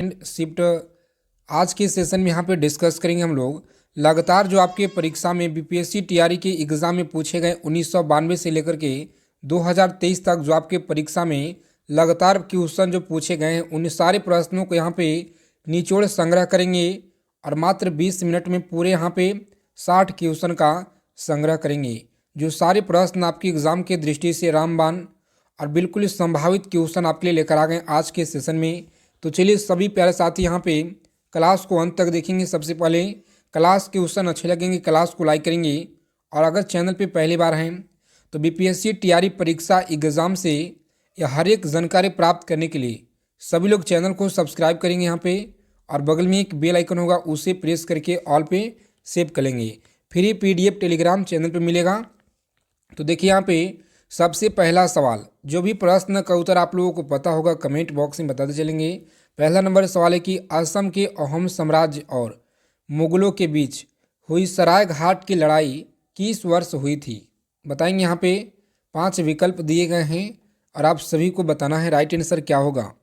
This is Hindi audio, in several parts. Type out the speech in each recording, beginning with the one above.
शिफ्ट आज के सेशन में यहाँ पे डिस्कस करेंगे हम लोग लगातार जो आपके परीक्षा में बीपीएससी टीआरई के एग्ज़ाम में पूछे गए 1992 से लेकर के 2023 तक जो आपके परीक्षा में लगातार क्वेश्चन जो पूछे गए हैं उन सारे प्रश्नों को यहाँ पे निचोड़ संग्रह करेंगे और मात्र 20 मिनट में पूरे यहाँ पे 60 क्वेश्चन का संग्रह करेंगे। जो सारे प्रश्न आपके एग्ज़ाम के दृष्टि से रामबाण और बिल्कुल संभावित क्वेश्चन आपके लिए लेकर आ गए आज के सेशन में। तो चलिए सभी प्यारे साथी यहाँ पे क्लास को अंत तक देखेंगे। सबसे पहले क्लास के क्वेश्चन अच्छे लगेंगे क्लास को लाइक करेंगे, और अगर चैनल पे पहली बार हैं तो बीपीएससी टीआरई परीक्षा एग्ज़ाम से या हर एक जानकारी प्राप्त करने के लिए सभी लोग चैनल को सब्सक्राइब करेंगे यहाँ पे, और बगल में एक बेल आइकन होगा उसे प्रेस करके ऑल पे सेव कर लेंगे। फ्री पीडीएफ टेलीग्राम चैनल पे मिलेगा। तो देखिए यहाँ पे सबसे पहला सवाल, जो भी प्रश्न का उत्तर आप लोगों को पता होगा कमेंट बॉक्स में बताते चलेंगे। पहला नंबर सवाल है कि असम के अहोम साम्राज्य और मुगलों के बीच हुई सराय घाट की लड़ाई किस वर्ष हुई थी? बताएंगे। यहाँ पे 5 विकल्प दिए गए हैं और आप सभी को बताना है राइट आंसर क्या होगा।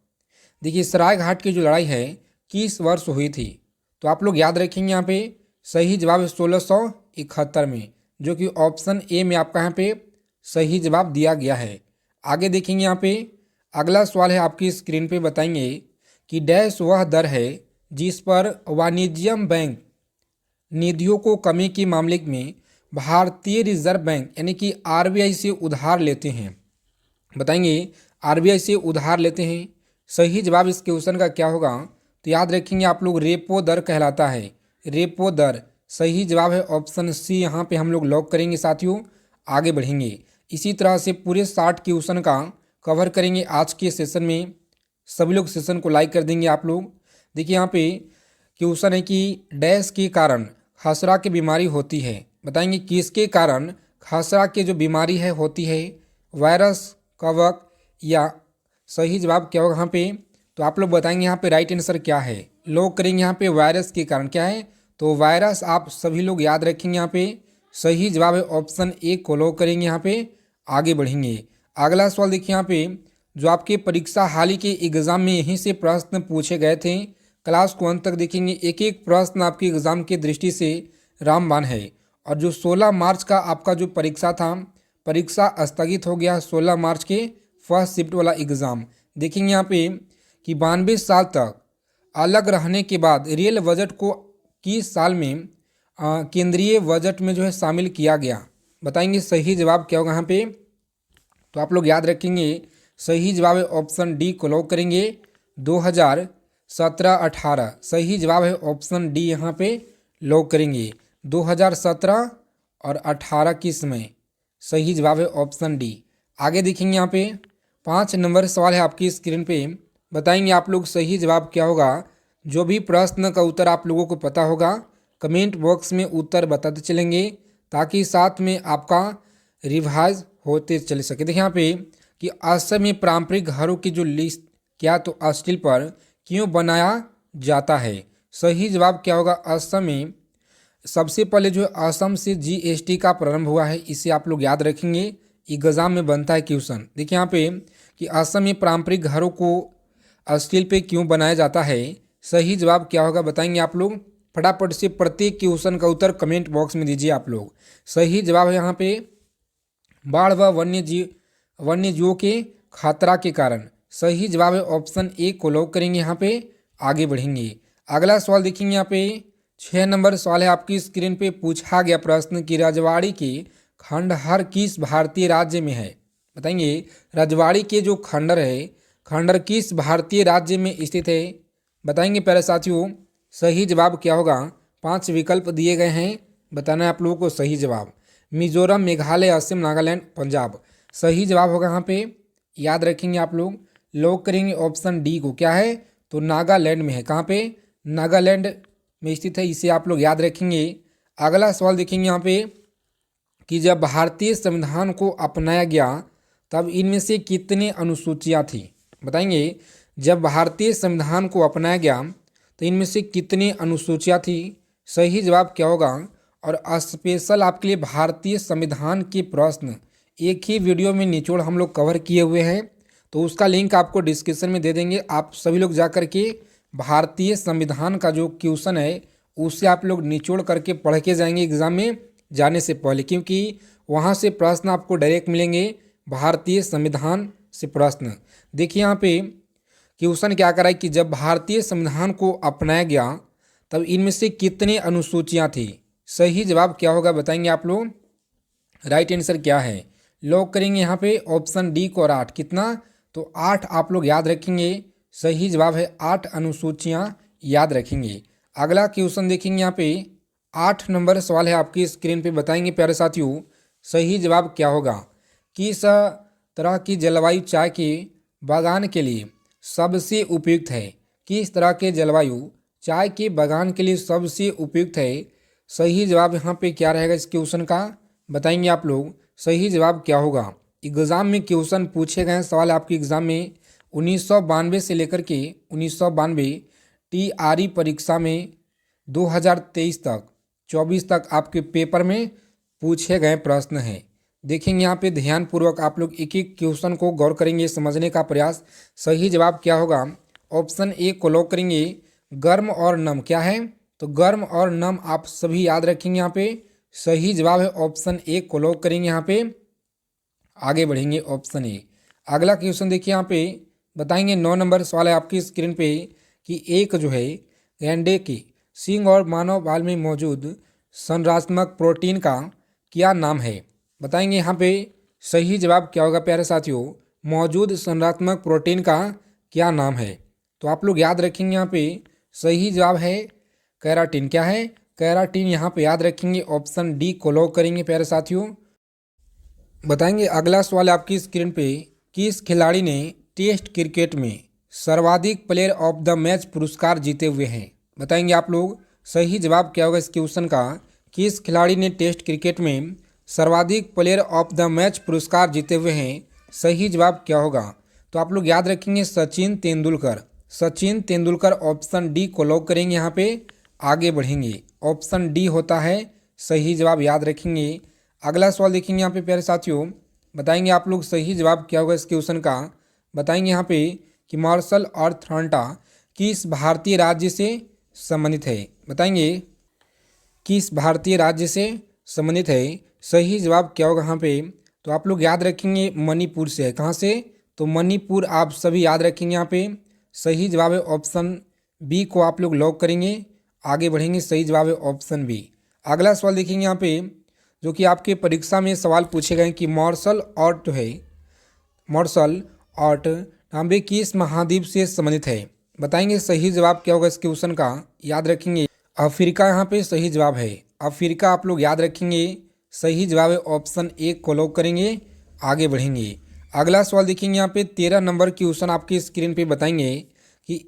देखिए सराय घाट की जो लड़ाई है किस वर्ष हुई थी, तो आप लोग याद रखेंगे यहाँ पे सही जवाब 1671 में, जो कि ऑप्शन ए में आपका यहाँ पे सही जवाब दिया गया है। आगे देखेंगे यहाँ पे अगला सवाल है आपकी स्क्रीन पे, बताएंगे कि डैश वह दर है जिस पर वाणिज्यिक बैंक निधियों को कमी के मामले में भारतीय रिजर्व बैंक यानी कि आरबीआई से उधार लेते हैं। बताएंगे आरबीआई से उधार लेते हैं। सही जवाब इस क्वेश्चन का क्या होगा, तो याद रखेंगे आप लोग रेपो दर कहलाता है। रेपो दर सही जवाब है ऑप्शन सी, यहाँ पे हम लोग लॉक करेंगे साथियों। आगे बढ़ेंगे इसी तरह से पूरे 60 क्वेश्चन का कवर करेंगे आज के सेशन में। सभी लोग सेशन को लाइक कर देंगे आप लोग। देखिए यहाँ पे क्वेश्चन है कि डैश के कारण खसरा की बीमारी होती है। बताएंगे किसके कारण खसरा की जो बीमारी है होती है, वायरस, कवक या सही जवाब क्या होगा यहाँ पे, तो आप लोग बताएंगे यहाँ पे राइट आंसर क्या है। लॉक करेंगे यहाँ पे वायरस के कारण क्या है, तो वायरस आप सभी लोग याद रखेंगे यहाँ पे सही जवाब है ऑप्शन ए को लॉक करेंगे यहाँ पे। आगे बढ़ेंगे अगला सवाल देखिए यहाँ पे जो आपके परीक्षा हाल ही के एग्ज़ाम में यहीं से प्रश्न पूछे गए थे। क्लास को अंत तक देखेंगे, एक एक प्रश्न आपके एग्ज़ाम की दृष्टि से रामबाण है। और जो 16 मार्च का आपका जो परीक्षा था, परीक्षा स्थगित हो गया 16 मार्च के फर्स्ट शिफ्ट वाला एग्ज़ाम। देखेंगे यहाँ पे कि 92 साल तक अलग रहने के बाद रेल बजट को किस साल में केंद्रीय बजट में जो है शामिल किया गया। बताएंगे सही जवाब क्या होगा यहाँ पे, तो आप लोग याद रखेंगे सही जवाब है ऑप्शन डी को लॉक करेंगे 2017-18। सही जवाब है ऑप्शन डी, यहाँ पे लॉक करेंगे 2017 और 18 की समय सही जवाब है ऑप्शन डी। आगे देखेंगे यहाँ पे 5 नंबर सवाल है आपकी स्क्रीन पे, बताएंगे आप लोग सही जवाब क्या होगा। जो भी प्रश्न का उत्तर आप लोगों को पता होगा कमेंट बॉक्स में उत्तर बताते चलेंगे, ताकि साथ में आपका रिवाइज होते चले सके। देखिए यहाँ पे कि असम में पारंपरिक घरों की जो लिस्ट क्या, तो स्टील पर क्यों बनाया जाता है। सही जवाब क्या होगा, असम में सबसे पहले जो असम से जीएसटी का प्रारंभ हुआ है, इसे आप लोग याद रखेंगे एग्जाम में बनता है क्वेश्चन। देखिए यहाँ पे कि असम में पारंपरिक घरों को स्टील पे क्यों बनाया जाता है। सही जवाब क्या होगा बताएंगे आप लोग। फटाफट से प्रत्येक क्वेश्चन का उत्तर कमेंट बॉक्स में दीजिए आप लोग। सही जवाब है यहाँ पे बाढ़ व वन्यजीवों के खतरा के कारण। सही जवाब है ऑप्शन ए को लॉक करेंगे यहाँ पे। आगे बढ़ेंगे अगला सवाल देखेंगे यहाँ पे 6 नंबर सवाल है आपकी स्क्रीन पे। पूछा गया प्रश्न कि रजवाड़ी के खंडहर किस भारतीय राज्य में है। बताएंगे रजवाड़ी के जो खंडहर किस भारतीय राज्य में स्थित है। बताएंगे प्यारे साथियों सही जवाब क्या होगा। 5 विकल्प दिए गए हैं, बताना है आप लोगों को सही जवाब। मिजोरम, मेघालय, असम, नागालैंड, पंजाब। सही जवाब होगा यहाँ पे, याद रखेंगे आप लोग। लॉक करेंगे ऑप्शन डी को, क्या है तो नागालैंड में है। कहाँ पे, नागालैंड में स्थित है, इसे आप लोग याद रखेंगे। अगला सवाल देखेंगे यहाँ पे कि जब भारतीय संविधान को अपनाया गया तब इनमें से कितने अनुसूचियाँ थी। बताएंगे जब भारतीय संविधान को अपनाया गया तो इनमें से कितनी अनुसूचियाँ थी। सही जवाब क्या होगा। और स्पेशल आपके लिए भारतीय संविधान के प्रश्न एक ही वीडियो में निचोड़ हम लोग कवर किए हुए हैं, तो उसका लिंक आपको डिस्क्रिप्शन में दे देंगे। आप सभी लोग जा कर के भारतीय संविधान का जो क्वेश्चन है उसे आप लोग निचोड़ करके पढ़ के जाएंगे एग्जाम में जाने से पहले, क्योंकि वहाँ से प्रश्न आपको डायरेक्ट मिलेंगे भारतीय संविधान से प्रश्न। देखिए यहाँ पे क्वेश्चन क्या करा है कि जब भारतीय संविधान को अपनाया गया तब इनमें से कितने अनुसूचियाँ थी। सही जवाब क्या होगा बताएंगे आप लोग। राइट आंसर क्या है, लॉक करेंगे यहाँ पे ऑप्शन डी को, और 8 कितना, तो 8 आप लोग याद रखेंगे। सही जवाब है 8 अनुसूचियाँ याद रखेंगे। अगला क्वेश्चन देखेंगे यहाँ पे 8 नंबर सवाल है आपकी स्क्रीन पे, बताएंगे प्यारे साथियों सही जवाब क्या होगा। किस तरह की जलवायु चाय के बागान के लिए सबसे उपयुक्त है। किस तरह के जलवायु चाय के बागान के लिए सबसे उपयुक्त है। सही जवाब यहाँ पे क्या रहेगा इस क्वेश्चन का, बताएंगे आप लोग। सही जवाब क्या होगा। एग्ज़ाम में क्वेश्चन पूछे गए सवाल आपके एग्ज़ाम में 1992 से लेकर के 1992 टीआरई परीक्षा में 2023 तक 24 तक आपके पेपर में पूछे गए प्रश्न हैं। देखेंगे यहाँ पे ध्यानपूर्वक आप लोग एक एक क्वेश्चन को गौर करेंगे, समझने का प्रयास। सही जवाब क्या होगा, ऑप्शन ए को लॉक करेंगे। गर्म और नम क्या है, तो गर्म और नम आप सभी याद रखेंगे यहाँ पे। सही जवाब है ऑप्शन ए को लॉक करेंगे यहाँ पे। आगे बढ़ेंगे ऑप्शन ए। अगला क्वेश्चन देखिए यहाँ पे, बताएंगे 9 नंबर सवाल है आपकी स्क्रीन पे कि एक जो है गैंडे के सींग और मानव बाल में मौजूद संरचनात्मक प्रोटीन का क्या नाम है। बताएंगे यहाँ पे सही जवाब क्या होगा प्यारे साथियों, मौजूद संरचनात्मक प्रोटीन का क्या नाम है। तो आप लोग याद रखेंगे यहाँ पे सही जवाब है केराटिन। क्या है, केराटिन यहाँ पे याद रखेंगे। ऑप्शन डी को लॉक करेंगे प्यारे साथियों। बताएंगे अगला सवाल आपकी स्क्रीन पे, किस खिलाड़ी ने टेस्ट क्रिकेट में सर्वाधिक प्लेयर ऑफ द मैच पुरस्कार जीते हुए हैं। बताएंगे आप लोग सही जवाब क्या होगा इस क्वेश्चन का। किस खिलाड़ी ने टेस्ट क्रिकेट में सर्वाधिक प्लेयर ऑफ द मैच पुरस्कार जीते हुए हैं। सही जवाब क्या होगा, तो आप लोग याद रखेंगे सचिन तेंदुलकर। सचिन तेंदुलकर ऑप्शन डी को लॉक करेंगे यहाँ पे। आगे बढ़ेंगे, ऑप्शन डी होता है सही जवाब, याद रखेंगे। अगला सवाल देखेंगे यहाँ पे प्यारे साथियों, बताएंगे आप लोग सही जवाब क्या होगा इस क्वेश्चन का। बताएंगे यहाँ पे कि मार्शल अर्थांटा किस भारतीय राज्य से संबंधित है। बताएंगे किस भारतीय राज्य से संबंधित है। सही जवाब क्या होगा यहाँ पे, तो आप लोग याद रखेंगे मणिपुर से है। कहाँ से, तो मणिपुर आप सभी याद रखेंगे यहाँ पे। सही जवाब है ऑप्शन बी को आप लोग लॉक करेंगे। आगे बढ़ेंगे, सही जवाब है ऑप्शन बी। अगला सवाल देखेंगे यहाँ पे जो कि आपके परीक्षा में सवाल पूछे गए कि मार्शल आर्ट जो है, मार्शल आर्ट नाम किस महाद्वीप से संबंधित है। बताएंगे सही जवाब क्या होगा इस क्वेश्चन का, याद रखेंगे अफ्रीका यहाँ पे सही जवाब है। अफ्रीका आप लोग याद रखेंगे। सही जवाब है ऑप्शन ए को लॉक करेंगे। आगे बढ़ेंगे, अगला सवाल देखेंगे यहाँ पे 13 नंबर क्वेश्चन आपकी स्क्रीन पे। बताएंगे कि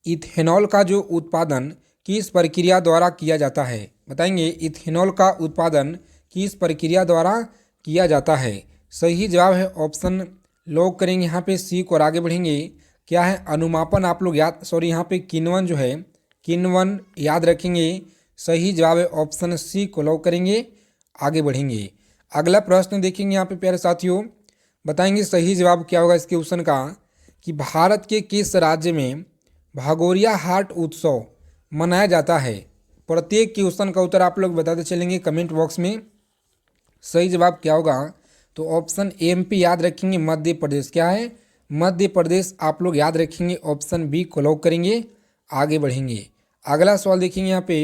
इथेनॉल का जो उत्पादन किस प्रक्रिया द्वारा किया जाता है। बताएंगे इथेनॉल का उत्पादन किस प्रक्रिया द्वारा किया जाता है। सही जवाब है ऑप्शन लॉक करेंगे यहाँ पे सी को। और आगे बढ़ेंगे, क्या है अनुमापन आप लोग याद, सॉरी यहाँ पे किण्वन जो है, किण्वन याद रखेंगे। सही जवाब है ऑप्शन सी को लॉक करेंगे। आगे बढ़ेंगे, अगला प्रश्न देखेंगे यहाँ पे प्यारे साथियों। बताएंगे सही जवाब क्या होगा इस क्वेश्चन का कि भारत के किस राज्य में भगोरिया हाट उत्सव मनाया जाता है। प्रत्येक क्वेश्चन का उत्तर आप लोग बताते चलेंगे कमेंट बॉक्स में। सही जवाब क्या होगा, तो ऑप्शन एमपी याद रखेंगे। मध्य प्रदेश क्या है, मध्य प्रदेश आप लोग याद रखेंगे। ऑप्शन बी को लॉक करेंगे। आगे बढ़ेंगे, अगला सवाल देखेंगे यहाँ पे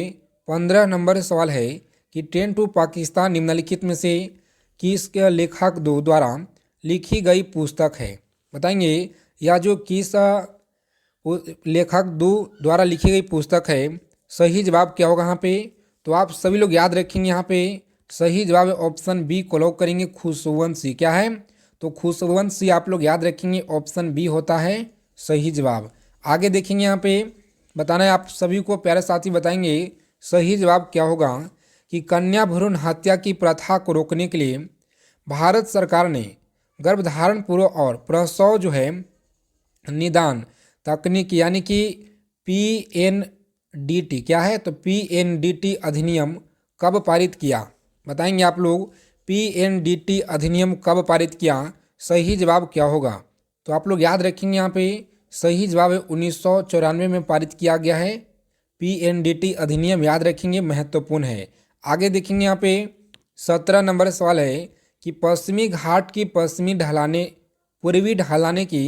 15 नंबर सवाल है कि ट्रेन टू पाकिस्तान निम्नलिखित में से किसके लेखक दो द्वारा लिखी गई पुस्तक है। बताएंगे या जो किस लेखक दो द्वारा लिखी गई पुस्तक है। सही जवाब क्या होगा यहाँ पे, तो आप सभी लोग याद रखेंगे यहाँ पे। सही जवाब है ऑप्शन बी को लॉक करेंगे। खुशवंशी क्या है, तो खुशवंशी आप लोग याद रखेंगे। ऑप्शन बी होता है सही जवाब। आगे देखेंगे यहाँ पे, बताना है आप सभी को प्यारे साथी। बताएंगे सही जवाब क्या होगा कि कन्या भ्रूण हत्या की प्रथा को रोकने के लिए भारत सरकार ने गर्भधारण पूर्व और प्रसव जो है निदान तकनीक यानी कि पीएनडीटी क्या है, तो पीएनडीटी अधिनियम कब पारित किया। बताएंगे आप लोग पीएनडीटी अधिनियम कब पारित किया। सही जवाब क्या होगा, तो आप लोग याद रखेंगे यहाँ पे सही जवाब है 1994 में पारित किया गया है। पीएनडीटी अधिनियम याद रखेंगे, महत्वपूर्ण है। आगे देखेंगे यहाँ पे 17 नंबर सवाल है कि पश्चिमी घाट की पश्चिमी ढलाने पूर्वी ढलाने की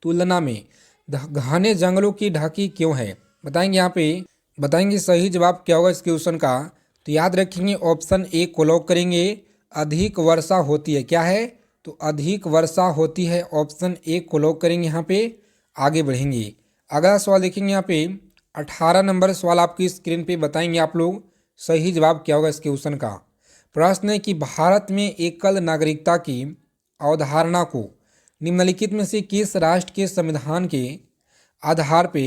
तुलना में घने जंगलों की ढकी क्यों है? बताएंगे यहाँ पे, बताएंगे सही जवाब क्या होगा इस क्वेश्चन का। तो याद रखेंगे ऑप्शन ए को लॉक करेंगे, अधिक वर्षा होती है। क्या है? तो अधिक वर्षा होती है, ऑप्शन ए को लॉक करेंगे यहाँ पे। आगे बढ़ेंगे, अगला सवाल देखेंगे यहाँ पे 18 नंबर सवाल आपकी स्क्रीन पे, बताएंगे आप लोग सही जवाब क्या होगा इस क्वेश्चन का। प्रश्न है कि भारत में एकल नागरिकता की अवधारणा को निम्नलिखित में से किस राष्ट्र के संविधान के आधार पे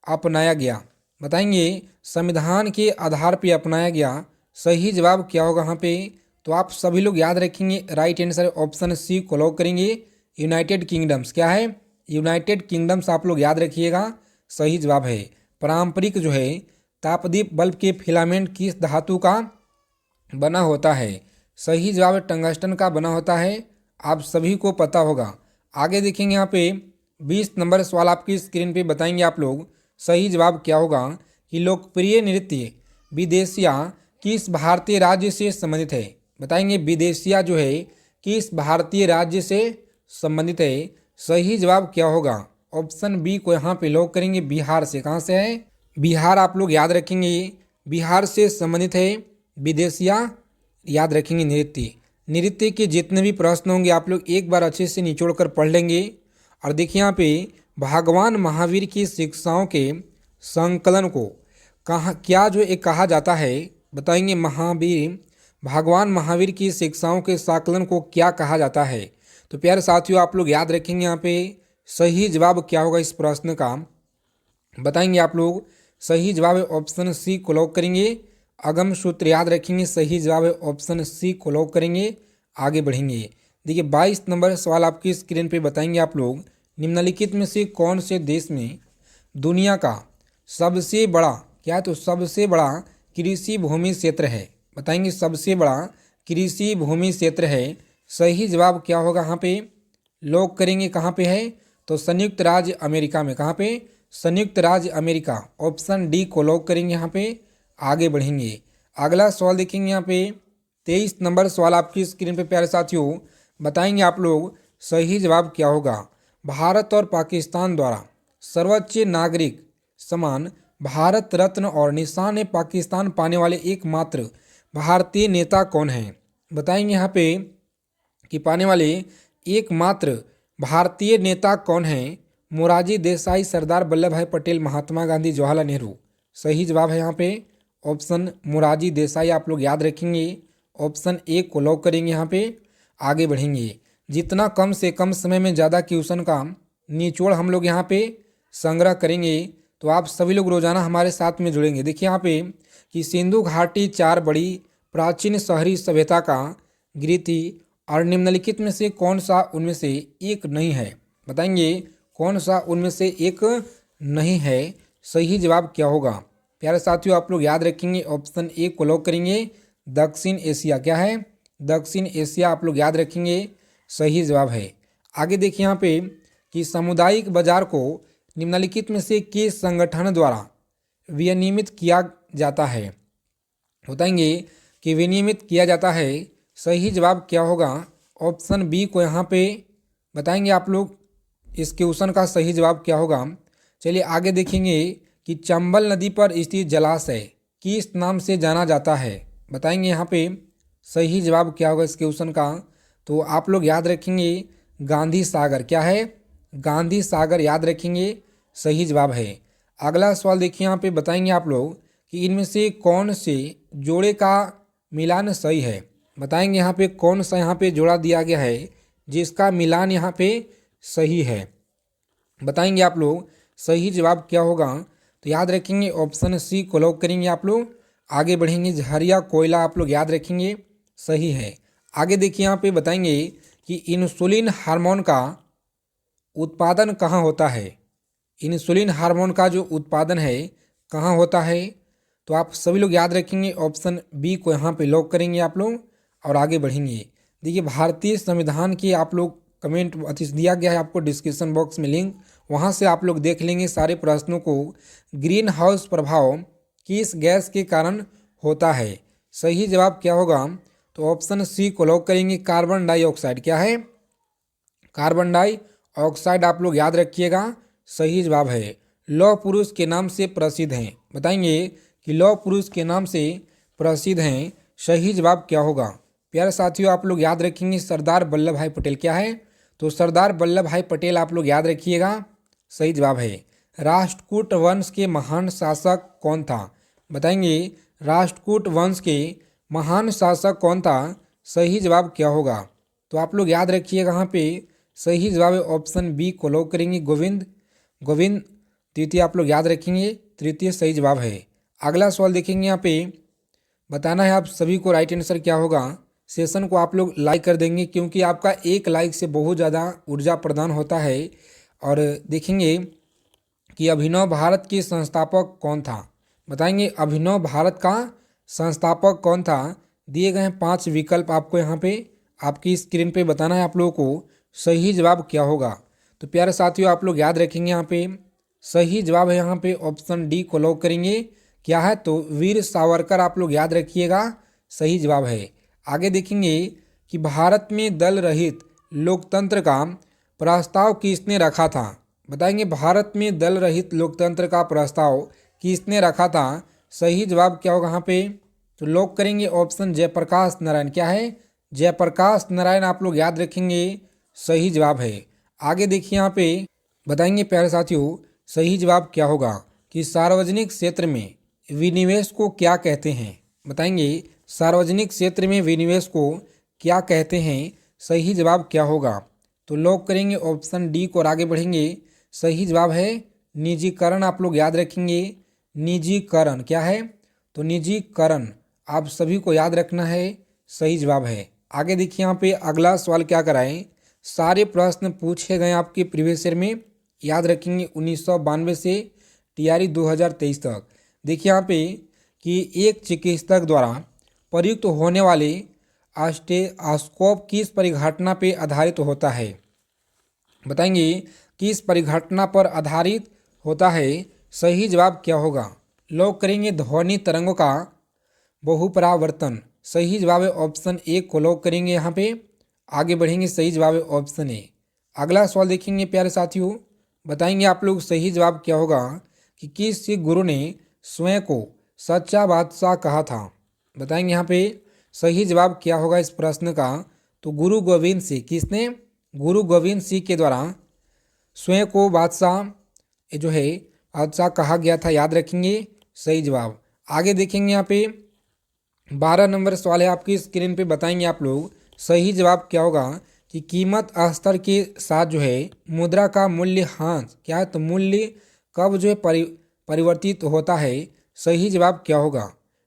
अपनाया गया? बताएंगे संविधान के आधार पे अपनाया गया, सही जवाब क्या होगा यहाँ पे? तो आप सभी लोग याद रखेंगे, राइट आंसर ऑप्शन सी को लॉक करेंगे, यूनाइटेड किंगडम्स। क्या है? यूनाइटेड किंगडम्स आप लोग याद रखिएगा, सही जवाब है। पारंपरिक जो है तापदीप बल्ब के फिलामेंट किस धातु का बना होता है? सही जवाब टंगस्टन का बना होता है, आप सभी को पता होगा। आगे देखेंगे यहाँ पे 20 नंबर सवाल आपकी स्क्रीन पे, बताएंगे आप लोग सही जवाब क्या होगा कि लोकप्रिय नृत्य विदेशिया किस भारतीय राज्य से संबंधित है? बताएंगे विदेशिया जो है किस भारतीय राज्य से संबंधित है? सही जवाब क्या होगा? ऑप्शन बी को यहाँ पे लॉक करेंगे, बिहार से। कहाँ से है? बिहार आप लोग याद रखेंगे, बिहार से संबंधित है विदेशिया। याद रखेंगे नृत्य, नृत्य के जितने भी प्रश्न होंगे आप लोग एक बार अच्छे से निचोड़ कर पढ़ लेंगे। और देखिए यहाँ पे भगवान महावीर की शिक्षाओं के संकलन को क्या जो एक कहा जाता है? बताएंगे भगवान महावीर की शिक्षाओं के संकलन को क्या कहा जाता है? तो प्यारे साथियों आप लोग याद रखेंगे यहाँ पे सही जवाब क्या होगा इस प्रश्न का। बताएंगे आप लोग सही जवाब है ऑप्शन सी को लॉक करेंगे, अगम सूत्र याद रखेंगे, सही जवाब है ऑप्शन सी को लॉक करेंगे। आगे बढ़ेंगे, देखिए 22 नंबर सवाल आपकी स्क्रीन पे, बताएंगे आप लोग निम्नलिखित में से कौन से देश में दुनिया का सबसे बड़ा, क्या तो सबसे बड़ा कृषि भूमि क्षेत्र है? बताएंगे सबसे बड़ा कृषि भूमि क्षेत्र है, सही जवाब क्या होगा यहाँ पे? लॉक करेंगे, कहाँ पे है? तो संयुक्त राज्य अमेरिका में। कहाँ पे? संयुक्त राज्य अमेरिका, ऑप्शन डी को लॉक करेंगे यहाँ पे। आगे बढ़ेंगे, अगला सवाल देखेंगे यहाँ पे 23 नंबर सवाल आपकी स्क्रीन पे प्यारे साथियों, बताएंगे आप लोग सही जवाब क्या होगा। भारत और पाकिस्तान द्वारा सर्वोच्च नागरिक सम्मान भारत रत्न और निशान ए पाकिस्तान पाने वाले एकमात्र भारतीय नेता कौन है? बताएंगे यहाँ पे कि पाने वाले एकमात्र भारतीय नेता कौन है? मोरारजी देसाई, सरदार वल्लभ भाई पटेल, महात्मा गांधी, जवाहरलाल नेहरू। सही जवाब है यहाँ पे ऑप्शन मोरारजी देसाई, आप लोग याद रखेंगे, ऑप्शन ए को लॉक करेंगे यहाँ पे। आगे बढ़ेंगे, जितना कम से कम समय में ज़्यादा क्वेश्चन का निचोड़ हम लोग यहाँ पे संग्रह करेंगे, तो आप सभी लोग रोजाना हमारे साथ में जुड़ेंगे। देखिए यहाँ पे कि सिंधु घाटी 4 बड़ी प्राचीन शहरी सभ्यता का गृह थी और निम्नलिखित में से कौन सा उनमें से एक नहीं है? बताएंगे कौन सा उनमें से एक नहीं है, सही जवाब क्या होगा? प्यारे साथियों आप लोग याद रखेंगे, ऑप्शन ए को लॉक करेंगे, दक्षिण एशिया। क्या है? दक्षिण एशिया, आप लोग याद रखेंगे, सही जवाब है। आगे देखिए यहाँ पे कि सामुदायिक बाजार को निम्नलिखित में से किस संगठन द्वारा विनियमित किया जाता है? बताएंगे कि विनियमित किया जाता है, सही जवाब क्या होगा? ऑप्शन बी को यहाँ पे बताएंगे आप लोग इस क्वेश्चन का सही जवाब क्या होगा। चलिए आगे देखेंगे कि चंबल नदी पर स्थित जलाशय किस नाम से जाना जाता है? बताएंगे यहाँ पे सही जवाब क्या होगा इस क्वेश्चन का। तो आप लोग याद रखेंगे गांधी सागर। क्या है? गांधी सागर याद रखेंगे, सही जवाब है। अगला सवाल देखिए यहाँ पे, बताएंगे आप लोग कि इनमें से कौन से जोड़े का मिलान सही है? बताएंगे यहाँ पे कौन सा यहाँ पे जोड़ा दिया गया है जिसका मिलान यहाँ पे सही है? बताएंगे आप लोग सही जवाब क्या होगा। तो याद रखेंगे ऑप्शन सी को लॉक करेंगे आप लोग। आगे बढ़ेंगे, झरिया कोयला आप लोग याद रखेंगे, सही है। आगे देखिए यहाँ पे बताएंगे कि इंसुलिन हार्मोन का उत्पादन कहाँ होता है? इंसुलिन हार्मोन का जो उत्पादन है कहाँ होता है? तो आप सभी लोग याद रखेंगे, ऑप्शन बी को यहाँ पे लॉक करेंगे आप लोग और आगे बढ़ेंगे। देखिए भारतीय संविधान की आप लोग कमेंट दिया गया है आपको डिस्क्रिप्शन बॉक्स में लिंक, वहाँ से आप लोग देख लेंगे सारे प्रश्नों को। ग्रीन हाउस प्रभाव किस गैस के कारण होता है? सही जवाब क्या होगा? तो ऑप्शन सी को लॉक करेंगे, कार्बन डाइऑक्साइड। क्या है? कार्बन डाइऑक्साइड आप लोग याद रखिएगा, सही जवाब है। लौह पुरुष के नाम से प्रसिद्ध हैं, बताएंगे कि लौह पुरुष के नाम से प्रसिद्ध हैं, सही जवाब क्या होगा? प्यारे साथियों आप लोग याद रखेंगे सरदार वल्लभ भाई पटेल। क्या है? तो सरदार वल्लभ भाई पटेल आप लोग याद रखिएगा, सही जवाब है। राष्ट्रकूट वंश के महान शासक कौन था? बताएंगे राष्ट्रकूट वंश के महान शासक कौन था? सही जवाब क्या होगा? तो आप लोग याद रखिएगा यहाँ पे सही जवाब है ऑप्शन बी को लॉक करेंगे, गोविंद। गोविंद तृतीय आप लोग याद रखेंगे, तृतीय सही जवाब है। अगला सवाल देखेंगे, यहाँ पे बताना है आप सभी को राइट आंसर क्या होगा। सेशन को आप लोग लाइक कर देंगे क्योंकि आपका एक लाइक से बहुत ज़्यादा ऊर्जा प्रदान होता है। और देखेंगे कि अभिनव भारत के संस्थापक कौन था? बताएंगे अभिनव भारत का संस्थापक कौन था? दिए गए हैं 5 विकल्प आपको यहाँ पे आपकी स्क्रीन पे बताना है आप लोगों को सही जवाब क्या होगा। तो प्यारे साथियों आप लोग याद रखेंगे, यहाँ पे सही जवाब है यहाँ पे ऑप्शन डी को लॉक करेंगे। क्या है? तो वीर सावरकर आप लोग याद रखिएगा, सही जवाब है। आगे देखेंगे कि भारत में दल रहित लोकतंत्र का प्रस्ताव किसने रखा था? बताएंगे भारत में दल रहित लोकतंत्र का प्रस्ताव किसने रखा था? सही जवाब क्या होगा यहाँ पे? तो लॉक करेंगे ऑप्शन जयप्रकाश नारायण। क्या है? जयप्रकाश नारायण आप लोग याद रखेंगे, सही जवाब है। आगे देखिए यहाँ पे बताएंगे प्यारे साथियों सही जवाब क्या होगा कि सार्वजनिक क्षेत्र में विनिवेश को क्या कहते हैं? बताएंगे सार्वजनिक क्षेत्र में विनिवेश को क्या कहते हैं? सही जवाब क्या होगा? तो लॉक करेंगे ऑप्शन डी को और आगे बढ़ेंगे। सही जवाब है निजीकरण आप लोग याद रखेंगे, निजीकरण। क्या है? तो निजीकरण आप सभी को याद रखना है, सही जवाब है। आगे देखिए यहाँ पे अगला सवाल क्या कराएं, सारे प्रश्न पूछे गए आपके प्रीवियस ईयर में, याद रखेंगे 1992 से टीआरई 2023 तक। देखिए यहाँ पे कि एक चिकित्सक द्वारा प्रयुक्त होने वाले स्टेथोस्कोप किस परिघटना पे आधारित होता है? बताएंगे किस परिघटना पर आधारित होता है? सही जवाब क्या होगा? लॉक करेंगे ध्वनि तरंगों का बहुपरावर्तन। सही जवाब है ऑप्शन ए को लॉक करेंगे यहाँ पे। आगे बढ़ेंगे, सही जवाब है ऑप्शन ए। अगला सवाल देखेंगे प्यारे साथियों, बताएंगे आप लोग सही जवाब क्या होगा कि किस गुरु ने स्वयं को सच्चा बादशाह कहा था? बताएंगे यहाँ पे सही जवाब क्या होगा इस प्रश्न का? तो गुरु गोविंद सिंह। किसने? गुरु गोविंद सिंह के द्वारा स्वयं को बादशाह जो है बादशाह कहा गया था, याद रखेंगे, सही जवाब। आगे देखेंगे यहाँ पे 12 नंबर सवाल है आपकी स्क्रीन पे, बताएंगे आप लोग सही जवाब क्या होगा कि कीमत स्तर के साथ जो है मुद्रा का मूल्यह्रास क्या है? तो मूल्य कब जो है परिवर्तित होता है? सही जवाब क्या होगा?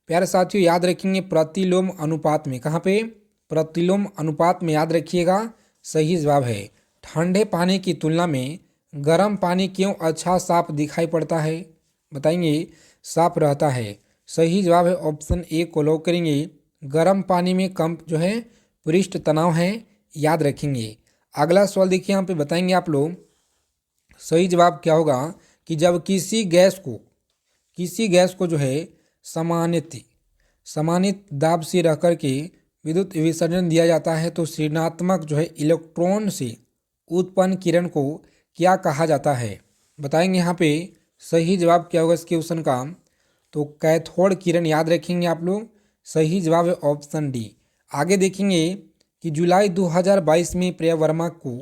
प्यारे साथियों याद रखेंगे प्रतिलोम अनुपात में। कहाँ पे? प्रतिलोम अनुपात में, याद रखिएगा, सही जवाब है। ठंडे पानी की तुलना में गर्म पानी क्यों अच्छा साफ दिखाई पड़ता है? बताएंगे साफ रहता है। सही जवाब है ऑप्शन ए को लॉक करेंगे, गर्म पानी में कम जो है पृष्ठ तनाव है, याद रखेंगे। अगला सवाल देखिए यहाँ पे बताएंगे आप लोग सही जवाब क्या होगा कि जब किसी गैस को जो है समानित दाब से रह कर के विद्युत विसर्जन दिया जाता है तो ऋणात्मक जो है इलेक्ट्रॉन से उत्पन्न किरण को क्या कहा जाता है? बताएंगे यहाँ पे सही जवाब क्या होगा इस क्वेश्चन का? तो कैथोड किरण, याद रखेंगे आप लोग, सही जवाब है ऑप्शन डी। आगे देखेंगे कि जुलाई 2022 में प्रिया वर्मा को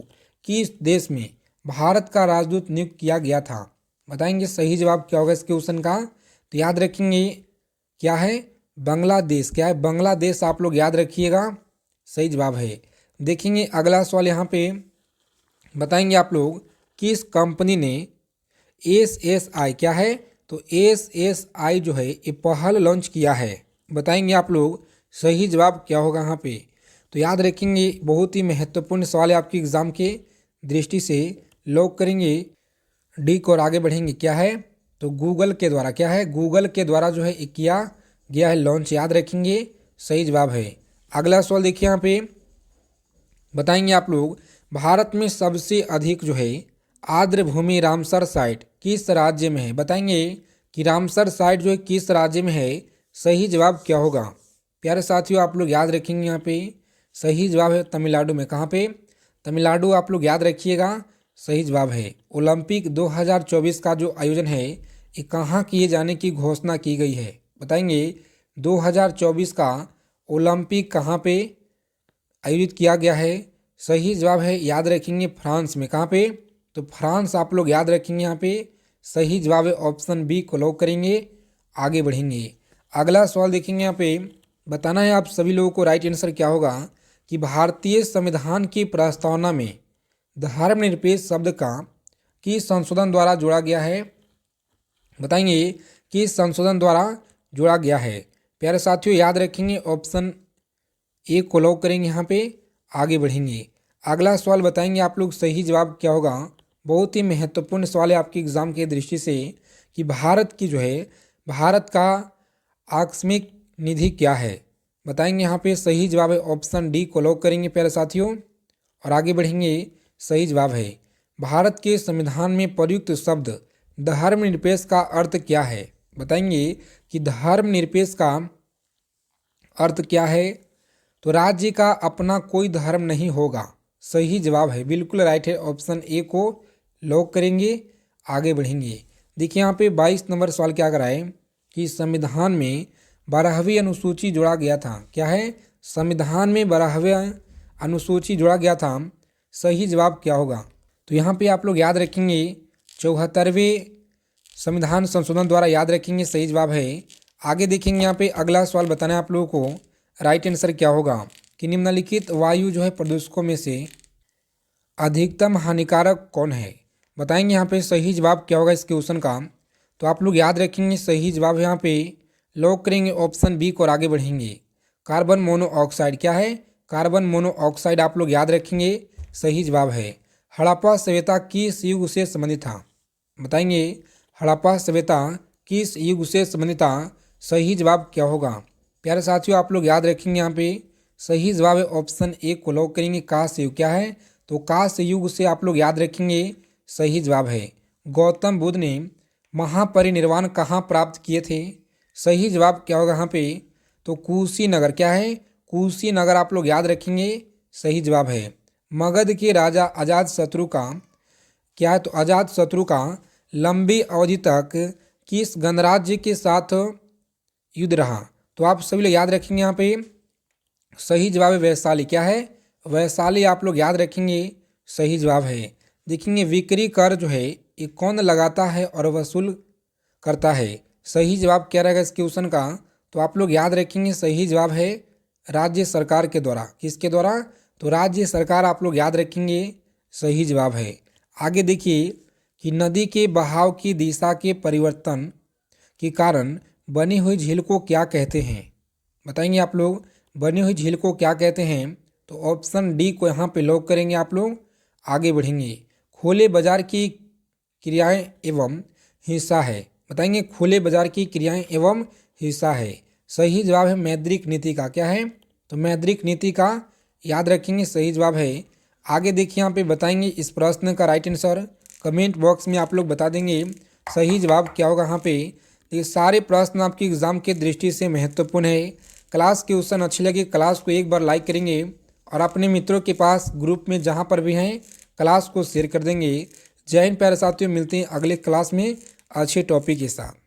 किस देश में भारत का राजदूत नियुक्त किया गया था? बताएंगे सही जवाब क्या होगा इस क्वेश्चन का? तो याद रखेंगे क्या है? बांग्लादेश। क्या है? बांग्लादेश आप लोग याद रखिएगा, सही जवाब है। देखेंगे अगला सवाल यहाँ पे बताएंगे आप लोग किस कंपनी ने SSI क्या है? तो SSI जो है ये पहल लॉन्च किया है। बताएंगे आप लोग सही जवाब क्या होगा यहाँ पे? तो याद रखेंगे बहुत ही महत्वपूर्ण सवाल है आपकी एग्जाम के दृष्टि से, लॉक करेंगे डी को और आगे बढ़ेंगे। क्या है? तो गूगल के द्वारा। क्या है? गूगल के द्वारा जो है ये किया गया है लॉन्च, याद रखेंगे, सही जवाब है। अगला सवाल देखिए यहाँ पे बताएंगे आप लोग भारत में सबसे अधिक जो है आर्द्र भूमि रामसर साइट किस राज्य में है? बताएंगे कि रामसर साइट जो है किस राज्य में है। सही जवाब क्या होगा? प्यारे साथियों आप लोग याद रखेंगे यहाँ पे सही जवाब है तमिलनाडु में। कहाँ पे? तमिलनाडु आप लोग याद रखिएगा, सही जवाब है। ओलंपिक 2024 का जो आयोजन है ये कहाँ किए जाने की घोषणा की गई है? बताएंगे 2024 का ओलंपिक कहाँ पे आयोजित किया गया है? सही जवाब है याद रखेंगे फ्रांस में। कहाँ पे? तो फ्रांस आप लोग याद रखेंगे यहाँ पे। सही जवाब है ऑप्शन बी को लॉक करेंगे, आगे बढ़ेंगे। अगला सवाल देखेंगे यहाँ पे, बताना है आप सभी लोगों को राइट आंसर क्या होगा कि भारतीय संविधान की प्रस्तावना में धर्मनिरपेक्ष शब्द का किस संशोधन द्वारा जोड़ा गया है? बताएंगे किस संशोधन द्वारा जोड़ा गया है। प्यारे साथियों याद रखेंगे ऑप्शन ए को लॉक करेंगे, यहाँ पे आगे बढ़ेंगे। अगला सवाल बताएंगे आप लोग सही जवाब क्या होगा। बहुत ही महत्वपूर्ण सवाल है आपके एग्जाम की दृष्टि से कि भारत की जो है भारत का आकस्मिक निधि क्या है? बताएंगे यहाँ पे सही जवाब है ऑप्शन डी को लॉक करेंगे प्यारे साथियों, और आगे बढ़ेंगे। सही जवाब है भारत के संविधान में प्रयुक्त शब्द धर्मनिरपेक्ष का अर्थ क्या है? बताएंगे कि धर्मनिरपेक्ष का अर्थ क्या है? तो राज्य का अपना कोई धर्म नहीं होगा। सही जवाब है, बिल्कुल राइट है, ऑप्शन ए को लॉक करेंगे, आगे बढ़ेंगे। देखिए यहाँ पे 22 नंबर सवाल क्या कराए कि संविधान में 12वीं अनुसूची जोड़ा गया था। क्या है? संविधान में 12वीं अनुसूची जोड़ा गया था। सही जवाब क्या होगा? तो यहाँ पे आप लोग याद रखेंगे 74वें संविधान संशोधन द्वारा याद रखेंगे, सही जवाब है। आगे देखेंगे यहाँ पे अगला सवाल बताना है आप लोगों को राइट आंसर क्या होगा कि निम्नलिखित वायु जो है प्रदूषकों में से अधिकतम हानिकारक कौन है? बताएंगे यहाँ पे सही जवाब क्या होगा इस क्वेश्चन का। तो आप लोग याद रखेंगे सही जवाब यहाँ पे लॉक करेंगे ऑप्शन बी को और आगे बढ़ेंगे। कार्बन मोनोऑक्साइड क्या है? कार्बन मोनोऑक्साइड आप लोग याद रखेंगे, सही जवाब है। हड़प्पा सभ्यता किस युग से संबंधित था? बताएंगे हड़प्पा सभ्यता किस युग से संबंधित था? सही जवाब क्या होगा? प्यारे साथियों आप लोग याद रखेंगे यहाँ पे सही जवाब है ऑप्शन ए को लॉक करेंगे। कांस्य युग क्या है? तो कांस्य युग से आप लोग याद रखेंगे, सही जवाब है। गौतम बुद्ध ने महापरिनिर्वाण कहाँ प्राप्त किए थे? सही जवाब क्या होगा यहाँ पे? तो कुशीनगर क्या है? कुशीनगर आप लोग याद रखेंगे, सही जवाब है। मगध के राजा अजातशत्रु का क्या है? तो अजातशत्रु का लंबी अवधि तक किस गणराज्य के साथ युद्ध रहा? तो आप सभी लोग याद रखेंगे यहाँ पे सही जवाब है वैशाली। क्या है? वैशाली आप लोग याद रखेंगे, सही जवाब है। देखेंगे विक्री कर जो है ये कौन लगाता है और वसूल करता है? सही जवाब क्या रहेगा इस क्वेश्चन का? तो आप लोग याद रखेंगे सही जवाब है राज्य सरकार के द्वारा। किसके द्वारा? तो राज्य सरकार आप लोग याद रखेंगे, सही जवाब है। आगे देखिए कि नदी के बहाव की दिशा के परिवर्तन के कारण बनी हुई झील को क्या कहते हैं? बताएंगे आप लोग बनी हुई झील को क्या कहते हैं? तो ऑप्शन डी को यहाँ पे लॉक करेंगे आप लोग, आगे बढ़ेंगे। खुले बाजार की क्रियाएं एवं हिस्सा है। बताएंगे खुले बाजार की क्रियाएं एवं हिस्सा है। सही जवाब है मौद्रिक नीति का। क्या है? तो मौद्रिक नीति का याद रखेंगे, सही जवाब है। आगे देखिए यहाँ पे बताएंगे इस प्रश्न का राइट आंसर कमेंट बॉक्स में आप लोग बता देंगे सही जवाब क्या होगा यहाँ पे। ये सारे प्रश्न आपकी एग्जाम के दृष्टि से महत्वपूर्ण है। क्लास के क्वेश्चन अच्छे लगे क्लास को एक बार लाइक करेंगे और अपने मित्रों के पास ग्रुप में जहाँ पर भी हैं क्लास को शेयर कर देंगे। जय हिंद प्यारे साथियों, मिलते हैं अगले क्लास में अच्छे टॉपिक के साथ।